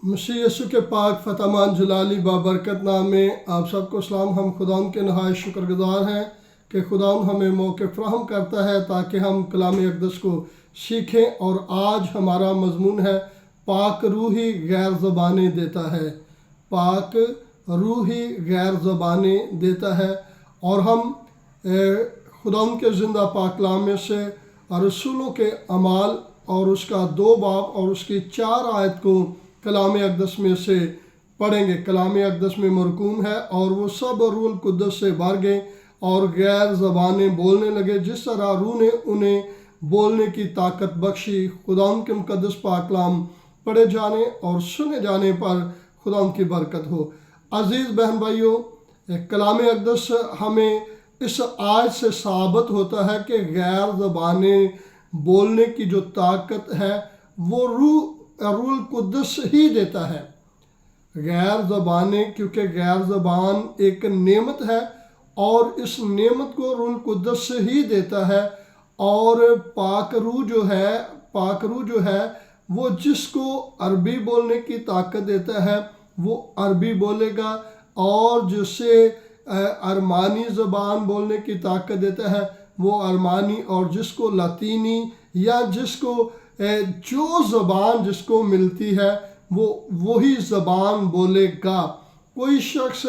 मसीह यीशु के पाक फतमान जलाली बाबरकत नाम में आप सबको सलाम। हम खुदाउन के नहायत शुक्रगुजार हैं कि खुदाउन हमें मौके फराहम करता है ताकि हम कलाम अक़दस को सीखें। और आज हमारा मजमून है पाक रूही गैर ज़बानें देता है। पाक रूही गैर ज़बानें देता है। और हम खुदाउन के ज़िंदा पाक कलाम में से रसूलों के अमाल और उसका 2 बाब और उसकी 4 आयत को कलाम अक़दस में से पढ़ेंगे। कलाम अक़दस में मरकूम है और वो सब रूह कुद्दस से भर गए और गैर ज़बानें बोलने लगे जिस तरह रूह ने उन्हें बोलने की ताकत बख्शी। खुदाउन के मुक़द्दस पाक कलाम पढ़े जाने और सुने जाने पर खुदाउन की बरकत हो। अज़ीज़ बहन भाइयों, कलाम अक़दस हमें इस आयत से साबित होता है कि गैर ज़बानें बोलने की जो ताकत है वो रूह कुद्दस ही देता है। गैर ज़बानें, क्योंकि गैर ज़बान एक नेमत है और इस नेमत को रूह कुद्दस से ही देता है। और पाक रूह जो है वो जिसको अरबी बोलने की ताकत देता है वो अरबी बोलेगा, और जिसे अरमानी ज़बान बोलने की ताकत देता है वो अरमानी, और जिसको लतीनी या जिसको जो ज़बान जिसको मिलती है वो वही ज़बान बोलेगा। कोई शख्स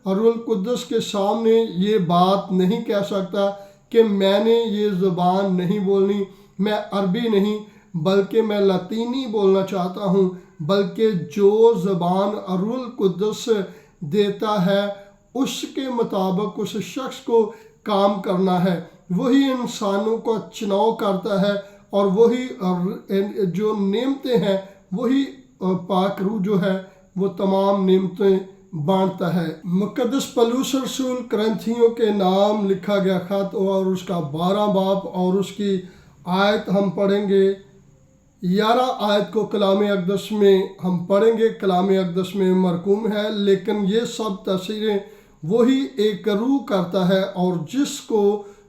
रूह कुद्दस के सामने ये बात नहीं कह सकता कि मैंने ये ज़बान नहीं बोलनी, मैं अरबी नहीं बल्कि मैं लतीनी बोलना चाहता हूँ, बल्कि जो ज़बान रूह कुद्दस देता है उसके मुताबिक उस शख्स को काम करना है। वही इंसानों का चुनाव करता है और वही जो नेमतें हैं वही पाक रूह जो है वो तमाम नेमतें बांटता है। मुक़द्दस पौलुस रसूल करंथियों के नाम लिखा गया ख़त और उसका 12 बाब और उसकी आयत हम पढ़ेंगे। 11 आयत को कलाम अक़दस में हम पढ़ेंगे। कलाम अक़दस में मरकूम है, लेकिन ये सब तस्वीरें वही एक रूह करता है और जिसको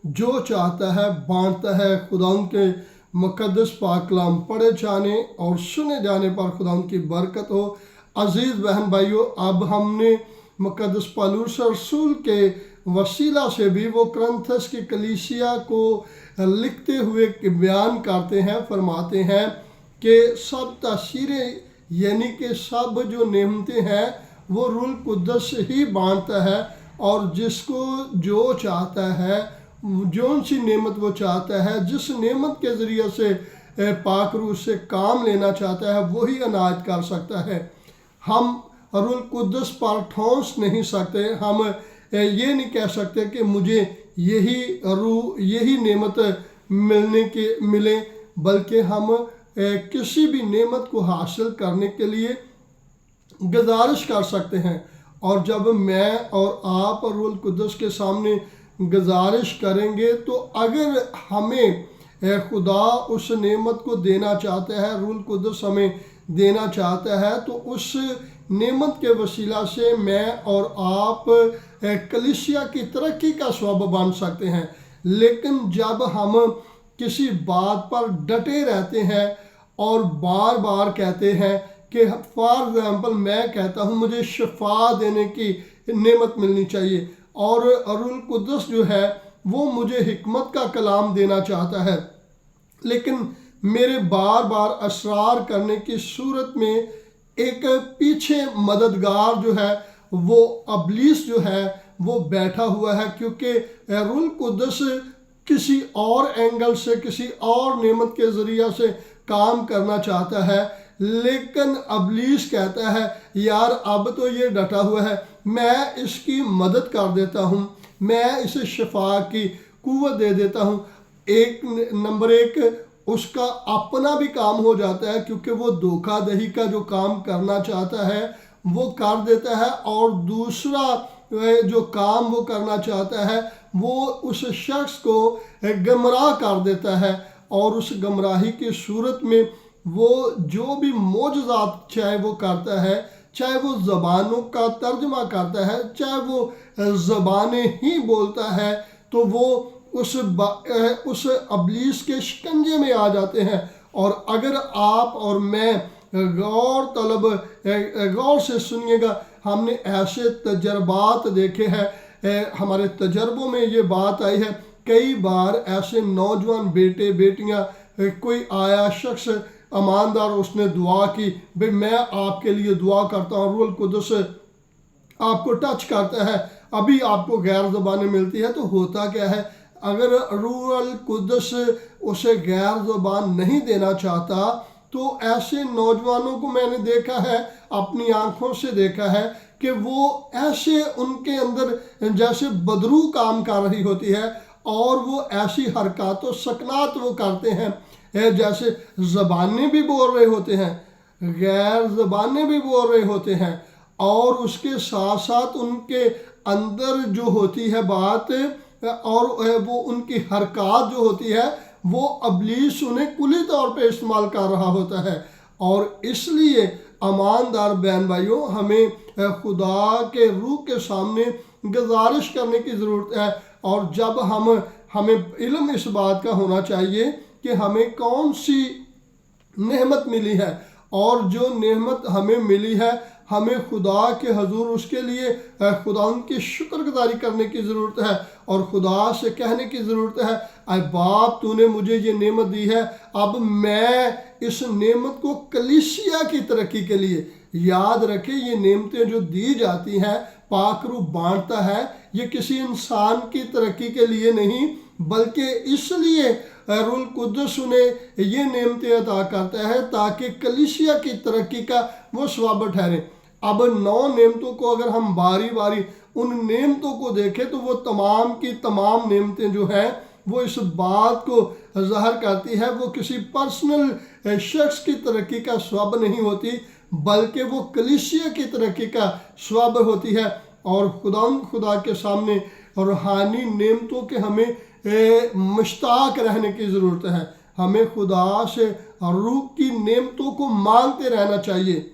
जो चाहता है बांटता है। खुदाउन के मुक़द्दस पाक कलाम पढ़े जाने और सुने जाने पर खुदाउन की बरकत हो। अज़ीज़ बहन भाइयों, अब हमने मुक़द्दस पौलुस रसूल के वसीला से भी वो करंथस की कलीसिया को लिखते हुए बयान करते हैं, फरमाते हैं कि सब तस्वीरें यानी कि सब जो नेमतें हैं वो रूह कुद्दस ही बांटता है, और जिसको जो चाहता है, जौन सी नेमत वो चाहता है, जिस नेमत के ज़रिए से पाक रूह से काम लेना चाहता है वही अनायत कर सकता है। हम रूह कुद्दस पर ठोंस नहीं सकते। हम ये नहीं कह सकते कि मुझे यही नेमत मिले, बल्कि हम किसी भी नेमत को हासिल करने के लिए गुजारिश कर सकते हैं। और जब मैं और आप रूह कुद्दस के सामने गुजारिश करेंगे तो अगर हमें खुदा उस नेमत को देना चाहता है, रूह कुद्दस हमें देना चाहता है, तो उस नेमत के वसीला से मैं और आप कलीसिया की तरक्की का सबब बन सकते हैं। लेकिन जब हम किसी बात पर डटे रहते हैं और बार बार कहते हैं कि फॉर एग्जाम्पल मैं कहता हूँ मुझे शिफा देने की नेमत मिलनी चाहिए और रूह कुद्दस जो है वो मुझे हिकमत का कलाम देना चाहता है, लेकिन मेरे बार बार असरार करने की सूरत में एक पीछे मददगार जो है वो अबलीस जो है वो बैठा हुआ है, क्योंकि रूह कुद्दस किसी और एंगल से किसी और नेमत के ज़रिए से काम करना चाहता है, लेकिन अबलीस कहता है यार अब तो ये डटा हुआ है, मैं इसकी मदद कर देता हूँ, मैं इसे शिफा की कुव्वत दे देता हूँ। नंबर एक उसका अपना भी काम हो जाता है, क्योंकि वो धोखाधड़ी का जो काम करना चाहता है वो कर देता है, और दूसरा जो काम वो करना चाहता है वो उस शख्स को गमराह कर देता है, और उस गमराही की सूरत में वो जो भी मोजज़ात चाहे वो करता है, चाहे वो ज़बानों का तर्जमा करता है, चाहे वो ज़बानें ही बोलता है, तो वो उस अबलीस के शिकंजे में आ जाते हैं। और अगर आप और मैं गौर से सुनिएगा। हमने ऐसे तजर्बात देखे हैं, हमारे तजर्बों में ये बात आई है। कई बार ऐसे नौजवान बेटे बेटियां, कोई आया शख्स ईमानदार, उसने दुआ की, भाई मैं आपके लिए दुआ करता हूँ, रूहुल कुद्दुस आपको टच करता है, अभी आपको गैर ज़बानी मिलती है। तो होता क्या है, अगर रूहुल कुद्दुस उसे गैर ज़बान नहीं देना चाहता, तो ऐसे नौजवानों को मैंने देखा है, अपनी आंखों से देखा है, कि वो ऐसे उनके अंदर जैसे बदरू काम कर रही होती है, और वो ऐसी हरकत व सकनात वो करते हैं, जैसे ज़बानें भी बोल रहे होते हैं, गैर ज़बानें भी बोल रहे होते हैं, और उसके साथ साथ उनके अंदर जो होती है बात, और वो उनकी हरकत जो होती है, वो इब्लीस उन्हें कुली तौर पे इस्तेमाल कर रहा होता है। और इसलिए ईमानदार बहन भाइयों, हमें खुदा के रूह के सामने गुजारिश करने की ज़रूरत है। और जब हमें इल्म इस बात का होना चाहिए कि हमें कौन सी नेमत मिली है, और जो नेमत हमें मिली है, हमें खुदा के हजूर उसके लिए खुदा की शुक्रगुजारी करने की ज़रूरत है, और खुदा से कहने की ज़रूरत है, अय बाप तूने मुझे ये नेमत दी है, अब मैं इस नेमत को कलीसिया की तरक्की के लिए, याद रखें ये नेमतें जो दी जाती हैं, पाक रूह बांटता है, ये किसी इंसान की तरक्की के लिए नहीं, बल्कि इसलिए रूहुल कुद्दुस उन्हें ये नेमतें अता करता है ताकि कलीसिया की तरक्की का वो सबब ठहरे। अब 9 नेमतों को अगर हम बारी बारी उन नेमतों को देखें, तो वो तमाम की तमाम नेमतें जो हैं, वो इस बात को ज़ाहिर करती है, वो किसी पर्सनल शख्स की तरक्की का सबब नहीं होती, बल्कि वो कलीसिया की तरक्की का सबब होती है। और खुदा के सामने रूहानी नेमतों के हमें मुश्ताक रहने की ज़रूरत है। हमें खुदा से रूह की नेमतों को मांगते रहना चाहिए।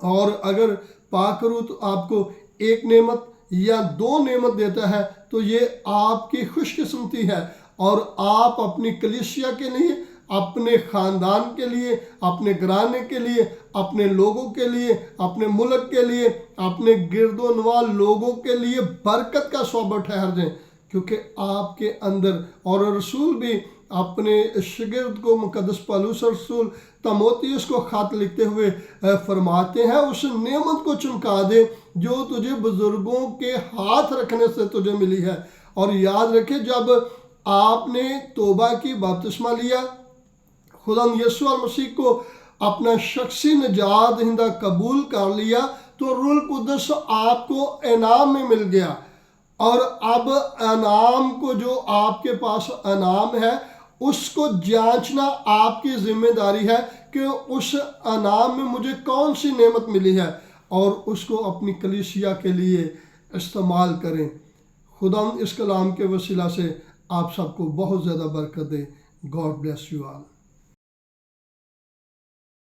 और अगर पाक रूह तो आपको एक नेमत या 2 नेमत देता है, तो ये आपकी खुशकिस्मती है, और आप अपनी कलीसिया के लिए, अपने ख़ानदान के लिए, अपने घराने के लिए, अपने लोगों के लिए, अपने मुल्क के लिए, अपने गिरदोनवा लोगों के लिए बरकत का सबब ठहर दें। क्योंकि आपके अंदर, और रसूल भी अपने शिगिर्द को, मुकद्दस पौलुस रसूल तीमुथियुस को ख़त लिखते हुए फरमाते हैं, उस नेमत को चमका दे जो तुझे बुज़ुर्गों के हाथ रखने से तुझे मिली है। और याद रखें, जब आपने तौबा की, बपतिस्मा लिया, खुदा यीशु मसीह को अपना शख्सी निजात दहिंदा कबूल कर लिया, तो रूहुल कुद्दुस आपको इनाम में मिल गया। और अब इनाम को, जो आपके पास इनाम है, उसको जांचना आपकी जिम्मेदारी है कि उस इनाम में मुझे कौन सी नेमत मिली है, और उसको अपनी कलीसिया के लिए इस्तेमाल करें। खुदा इस कलाम के वसीला से आप सबको बहुत ज़्यादा बरकत दे। God bless you all.